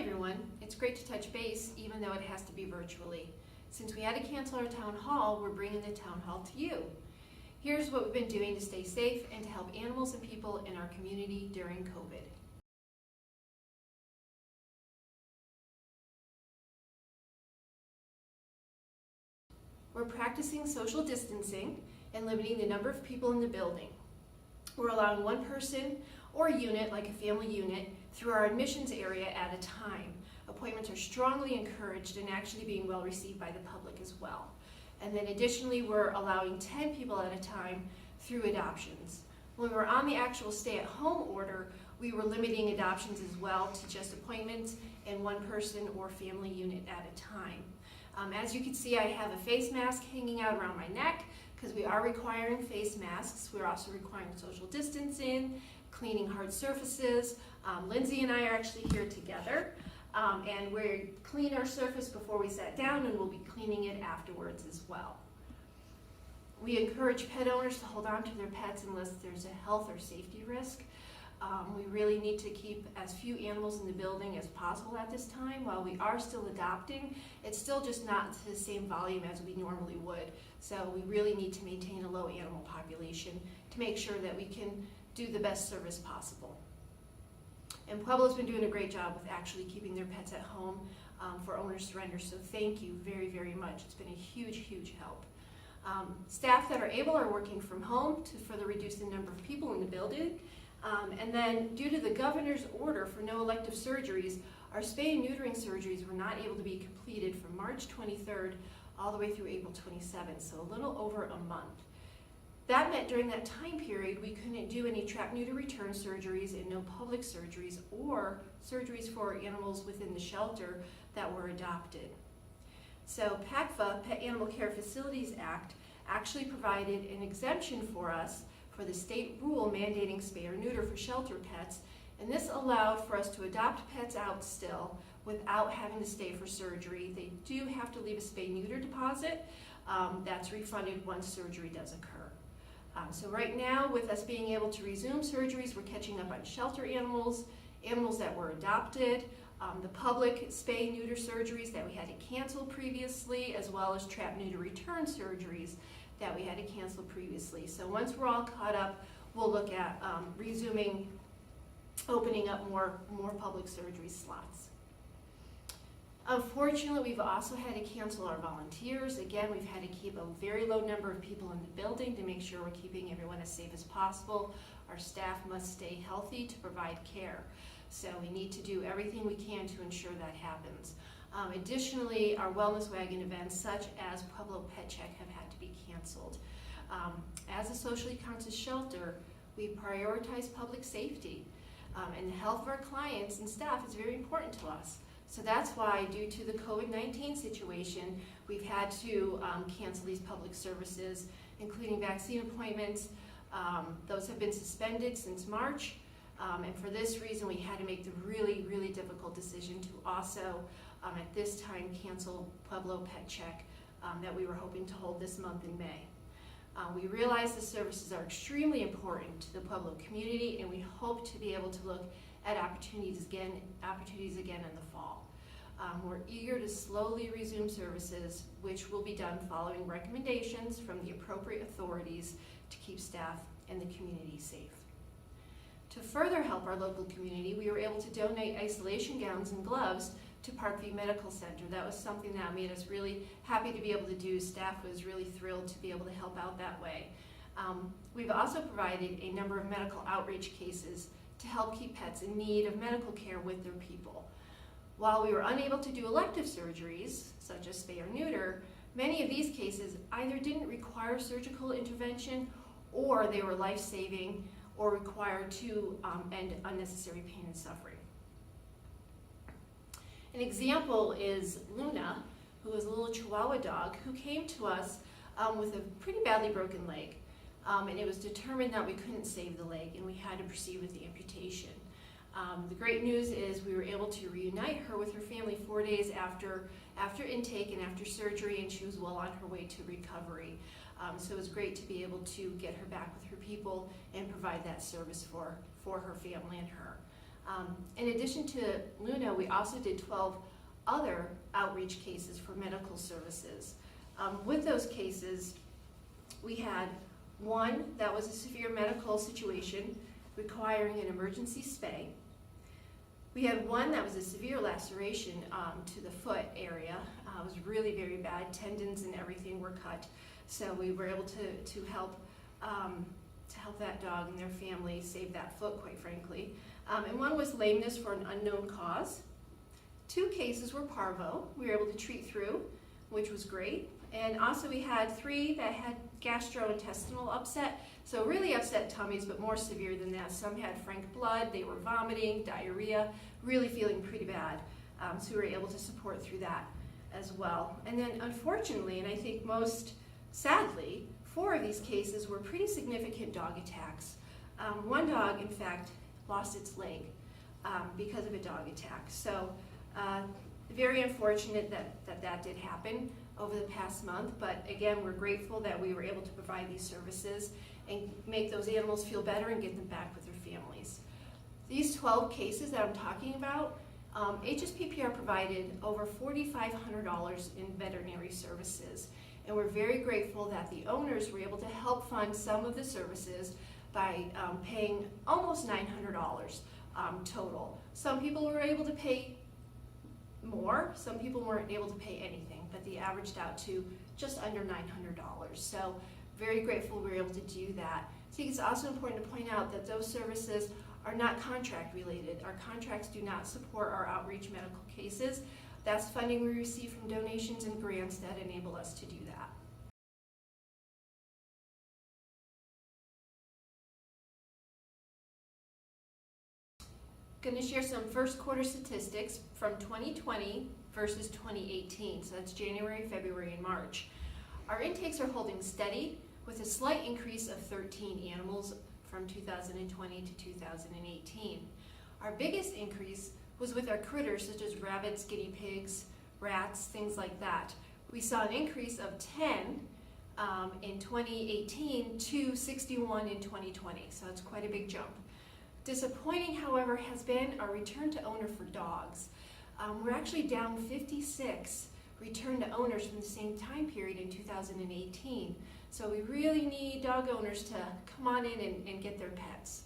everyone. It's great to touch base, even though it has to be virtually. Since we had to cancel our town hall, we're bringing the town hall to you. Here's what we've been doing to stay safe and to help animals and people in our community during COVID. We're practicing social distancing and limiting the number of people in the building. We're allowing one person or unit, like a family unit, through our admissions area at a time. Appointments are strongly encouraged and actually being well received by the public as well. And then additionally, we're allowing 10 people at a time through adoptions. When we were on the actual stay-at-home order, we were limiting adoptions as well to just appointments and one person or family unit at a time. As you can see, I have a face mask hanging out around my neck because we are requiring face masks. We're also requiring social distancing, cleaning hard surfaces. Lindsay and I are actually here together, and we cleaned our surface before we sat down, and we'll be cleaning it afterwards as well. We encourage pet owners to hold on to their pets unless there's a health or safety risk. We really need to keep as few animals in the building as possible at this time. While we are still adopting, it's still just not the same volume as we normally would. So we really need to maintain a low animal population to make sure that we can do the best service possible. And Pueblo's been doing a great job with actually keeping their pets at home for owner surrender. So thank you very, very much. It's been a huge, huge help. Staff that are able are working from home to further reduce the number of people in the building. And then due to the governor's order for no elective surgeries, our spay and neutering surgeries were not able to be completed from March 23rd all the way through April 27th, so a little over a month. That meant during that time period, we couldn't do any trap, neuter, return surgeries and no public surgeries or surgeries for animals within the shelter that were adopted. So PACFA, Pet Animal Care Facilities Act, actually provided an exemption for us for the state rule mandating spay or neuter for shelter pets, and this allowed for us to adopt pets out still without having to stay for surgery. They do have to leave a spay-neuter deposit that's refunded once surgery does occur. So right now, with us being able to resume surgeries, we're catching up on shelter animals, animals that were adopted, the public spay-neuter surgeries that we had to cancel previously, as well as trap, neuter, return surgeries that we had to cancel previously. So once we're all caught up, we'll look at resuming, opening up more public surgery slots. Unfortunately, we've also had to cancel our volunteers. Again, we've had to keep a very low number of people in the building to make sure we're keeping everyone as safe as possible. Our staff must stay healthy to provide care. So we need to do everything we can to ensure that happens. Additionally, our wellness wagon events, such as Pueblo Pet Check, have had to be canceled. As a socially conscious shelter, we prioritize public safety, and the health of our clients and staff is very important to us. So that's why, due to the COVID-19 situation, we've had to cancel these public services, including vaccine appointments. Those have been suspended since March, and for this reason, we had to make the really, really difficult decision to also, at this time, cancel Pueblo Pet Check that we were hoping to hold this month in May. We realize the services are extremely important to the Pueblo community, and we hope to be able to look at opportunities again in the fall. We're eager to slowly resume services, which will be done following recommendations from the appropriate authorities to keep staff and the community safe. To further help our local community, we were able to donate isolation gowns and gloves to Parkview Medical Center. That was something that made us really happy to be able to do. Staff was really thrilled to be able to help out that way. We've also provided a number of medical outreach cases to help keep pets in need of medical care with their people. While we were unable to do elective surgeries, such as spay or neuter, many of these cases either didn't require surgical intervention, or they were life-saving, or required to end unnecessary pain and suffering. An example is Luna, who is a little Chihuahua dog who came to us with a pretty badly broken leg. And it was determined that we couldn't save the leg, and we had to proceed with the amputation. The great news is we were able to reunite her with her family 4 days after intake and after surgery, and she was well on her way to recovery. So it was great to be able to get her back with her people and provide that service for her family and her. In addition to Luna, we also did 12 other outreach cases for medical services. With those cases, we had one that was a severe medical situation requiring an emergency spay. We had one that was a severe laceration to the foot area. It was really very bad. Tendons and everything were cut. So we were able to help that dog and their family save that foot, quite frankly. And one was lameness for an unknown cause. 2 cases were parvo. We were able to treat through, which was great. And also we had 3 that had gastrointestinal upset. So really upset tummies, but more severe than that. Some had frank blood, they were vomiting, diarrhea, really feeling pretty bad. So we were able to support through that as well. And then unfortunately, and I think most sadly, 4 of these cases were pretty significant dog attacks. One dog, in fact, lost its leg because of a dog attack. So very unfortunate that did happen over the past month, but again, we're grateful that we were able to provide these services and make those animals feel better and get them back with their families. These 12 cases that I'm talking about, HSPPR provided over $4,500 in veterinary services, and we're very grateful that the owners were able to help fund some of the services by paying almost $900 total. Some people were able to pay more, some people weren't able to pay anything, but they averaged out to just under $900. So very grateful we were able to do that. I think it's also important to point out that those services are not contract related. Our contracts do not support our outreach medical cases. That's funding we receive from donations and grants that enable us to do that. Going to share some first quarter statistics from 2020 versus 2018. So that's January, February, and March. Our intakes are holding steady with a slight increase of 13 animals from 2020 to 2018. Our biggest increase was with our critters such as rabbits, guinea pigs, rats, things like that. We saw an increase of 10 in 2018 to 61 in 2020, so it's quite a big jump. Disappointing, however, has been our return to owner for dogs. We're actually down 56 return to owners from the same time period in 2018. So we really need dog owners to come on in and get their pets.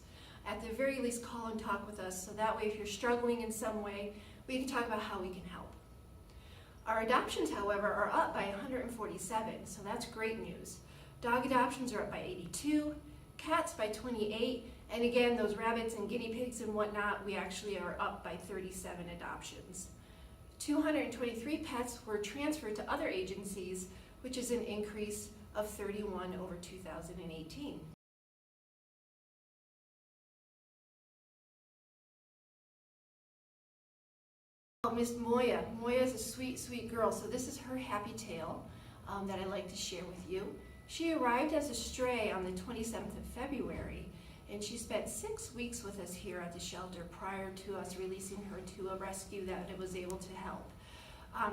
At the very least, call and talk with us, so that way if you're struggling in some way, we can talk about how we can help. Our adoptions, however, are up by 147, so that's great news. Dog adoptions are up by 82, cats by 28, and again, those rabbits and guinea pigs and whatnot, we actually are up by 37 adoptions. 223 pets were transferred to other agencies, which is an increase of 31 over 2018. Miss Moya. Moya is a sweet, sweet girl, so this is her happy tale that I'd like to share with you. She arrived as a stray on the 27th of February, and she spent 6 weeks with us here at the shelter prior to us releasing her to a rescue that it was able to help.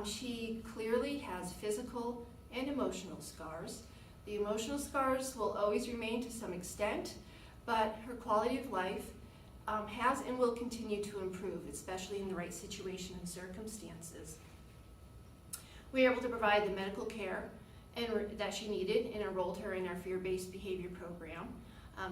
She clearly has physical and emotional scars. The emotional scars will always remain to some extent, but her quality of life has and will continue to improve, especially in the right situation and circumstances. We were able to provide the medical care that she needed and enrolled her in our fear-based behavior program.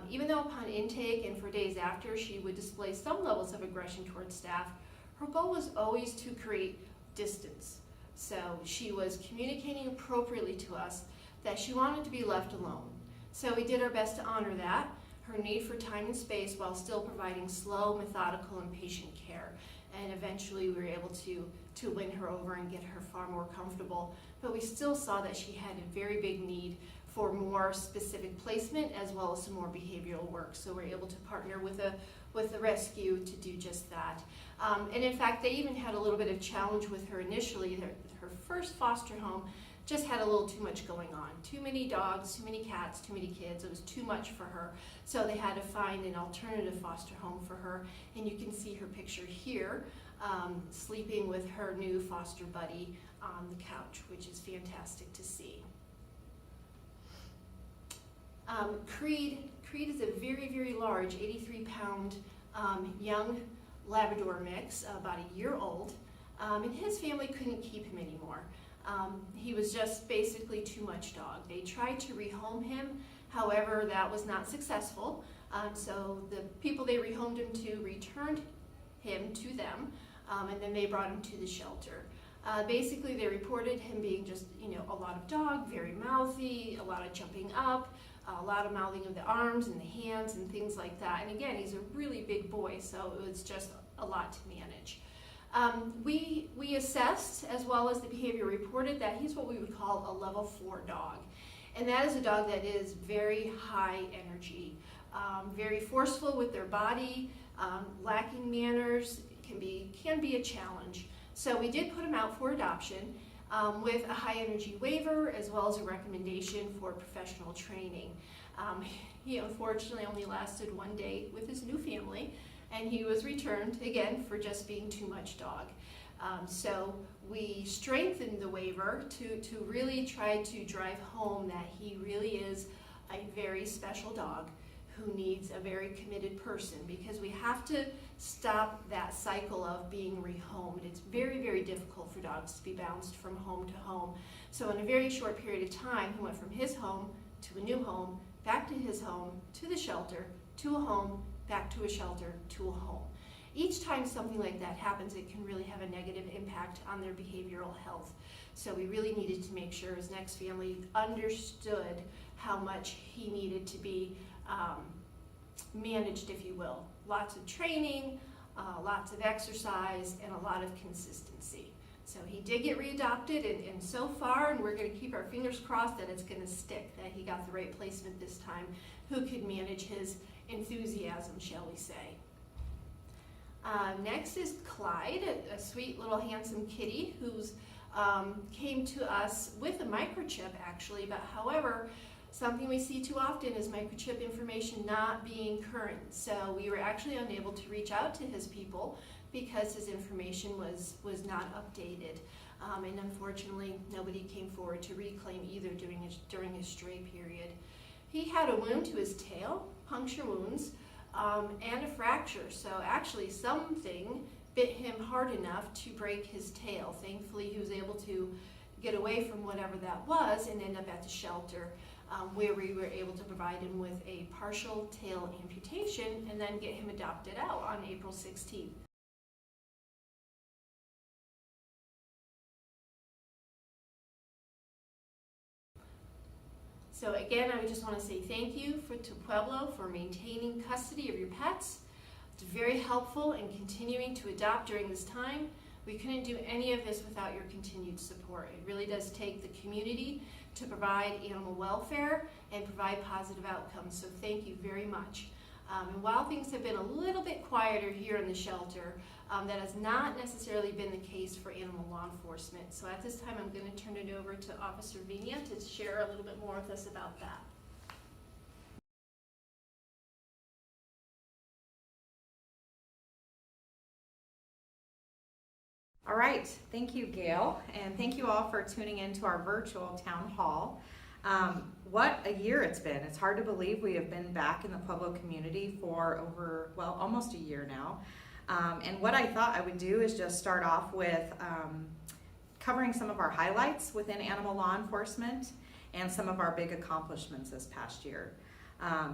Even though upon intake and for days after she would display some levels of aggression towards staff, her goal was always to create distance. So she was communicating appropriately to us that she wanted to be left alone. So we did our best to honor that, her need for time and space, while still providing slow, methodical, and patient care. And eventually we were able to win her over and get her far more comfortable. But we still saw that she had a very big need for more specific placement as well as some more behavioral work. So we're able to partner with the rescue to do just that. And in fact, they even had a little bit of challenge with her initially. Her first foster home just had a little too much going on. Too many dogs, too many cats, too many kids. It was too much for her. So they had to find an alternative foster home for her. And you can see her picture here, sleeping with her new foster buddy on the couch, which is fantastic to see. Creed is a very, very large 83-pound young Labrador mix, about a year old, and his family couldn't keep him anymore. He was just basically too much dog. They tried to rehome him, however, that was not successful. So the people they rehomed him to returned him to them, and then they brought him to the shelter. Basically, they reported him being just, a lot of dog, very mouthy, a lot of jumping up, a lot of mouthing of the arms and the hands and things like that. And again, he's a really big boy, so it was just a lot to manage. We assessed, as well as the behavior reported, that he's what we would call a level 4 dog. And that is a dog that is very high energy, very forceful with their body, lacking manners, can be a challenge. So we did put him out for adoption with a high energy waiver, as well as a recommendation for professional training. He unfortunately only lasted 1 day with his new family, and he was returned again for just being too much dog. So we strengthened the waiver to really try to drive home that he really is a very special dog who needs a very committed person, because we have to stop that cycle of being rehomed. It's very, very difficult for dogs to be bounced from home to home. So in a very short period of time, he went from his home to a new home, back to his home, to the shelter, to a home, back to a shelter, to a home. Each time something like that happens, it can really have a negative impact on their behavioral health. So we really needed to make sure his next family understood how much he needed to be managed, if you will. Lots of training, lots of exercise, and a lot of consistency. So he did get readopted, and so far, and we're going to keep our fingers crossed that it's going to stick, that he got the right placement this time, who could manage his enthusiasm, shall we say. Next is Clyde, a sweet little handsome kitty who's came to us with a microchip, actually, but however, something we see too often is microchip information not being current. So we were actually unable to reach out to his people because his information was not updated. And unfortunately, nobody came forward to reclaim either during his stray period. He had a wound to his tail, puncture wounds, and a fracture. So actually something bit him hard enough to break his tail. Thankfully, he was able to get away from whatever that was and end up at the shelter, where we were able to provide him with a partial tail amputation and then get him adopted out on April 16th. So again, I just want to say thank you to Pueblo for maintaining custody of your pets. It's very helpful in continuing to adopt during this time. We couldn't do any of this without your continued support. It really does take the community to provide animal welfare and provide positive outcomes, so thank you very much. And while things have been a little bit quieter here in the shelter, that has not necessarily been the case for animal law enforcement. So at this time, I'm going to turn it over to Officer Vigna to share a little bit more with us about that. All right, thank you, Gail, and thank you all for tuning in to our virtual town hall. What a year it's been. It's hard to believe we have been back in the Pueblo community for almost a year now. And what I thought I would do is just start off with covering some of our highlights within animal law enforcement and some of our big accomplishments this past year.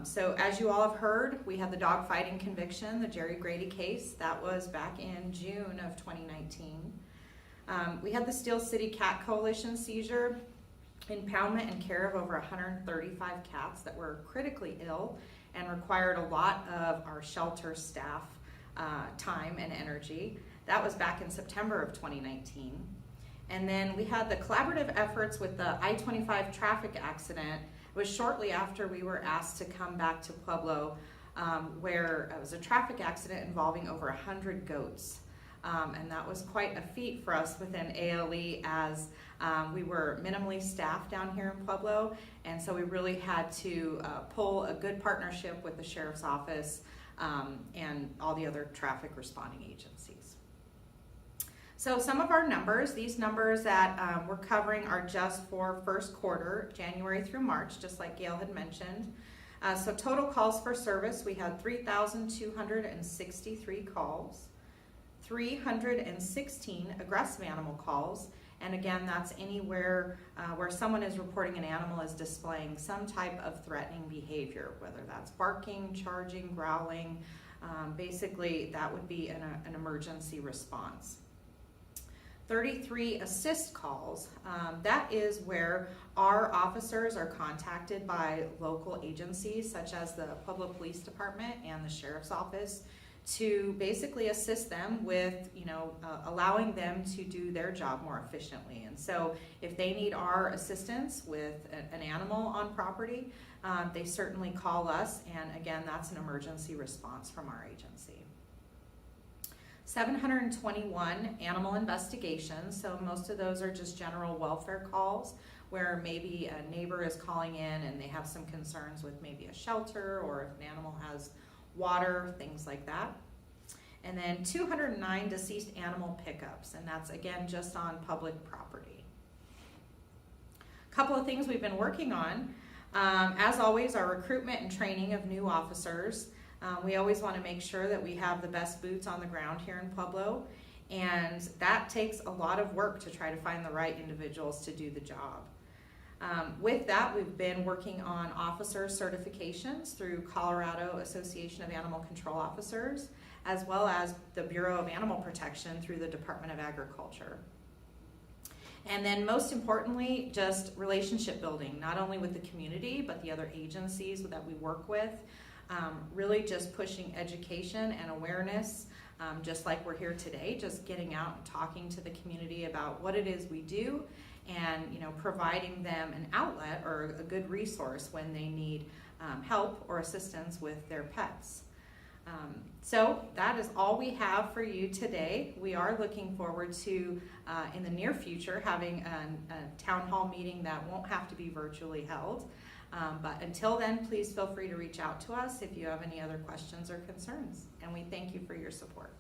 So as you all have heard, we had the dog fighting conviction, the Jerry Grady case. That was back in June of 2019. We had the Steel City Cat Coalition seizure, impoundment and care of over 135 cats that were critically ill and required a lot of our shelter staff time and energy. That was back in September of 2019. And then we had the collaborative efforts with the I-25 traffic accident. It was shortly after we were asked to come back to Pueblo, where it was a traffic accident involving over 100 goats. And that was quite a feat for us within ALE, as we were minimally staffed down here in Pueblo, and so we really had to pull a good partnership with the Sheriff's Office and all the other traffic responding agencies. So some of our numbers, these numbers that we're covering are just for first quarter, January through March, just like Gail had mentioned. So total calls for service, we had 3,263 calls. 316 aggressive animal calls. And again, that's anywhere where someone is reporting an animal is displaying some type of threatening behavior, whether that's barking, charging, growling. Basically, that would be an emergency response. 33 assist calls. That is where our officers are contacted by local agencies such as the Pueblo Police Department and the Sheriff's Office to basically assist them with, allowing them to do their job more efficiently. And so if they need our assistance with an animal on property, they certainly call us, and again, that's an emergency response from our agency. 721 animal investigations, so most of those are just general welfare calls where maybe a neighbor is calling in and they have some concerns with maybe a shelter or if an animal has water, things like that. And then 209 deceased animal pickups, and that's again just on public property. A couple of things we've been working on. As always, our recruitment and training of new officers. We always want to make sure that we have the best boots on the ground here in Pueblo, and that takes a lot of work to try to find the right individuals to do the job. With that, we've been working on officer certifications through Colorado Association of Animal Control Officers, as well as the Bureau of Animal Protection through the Department of Agriculture. And then most importantly, just relationship building, not only with the community, but the other agencies that we work with. Really just pushing education and awareness, just like we're here today, just getting out and talking to the community about what it is we do and providing them an outlet or a good resource when they need help or assistance with their pets. So that is all we have for you today. We are looking forward to, in the near future, having a town hall meeting that won't have to be virtually held. But until then, please feel free to reach out to us if you have any other questions or concerns. And we thank you for your support.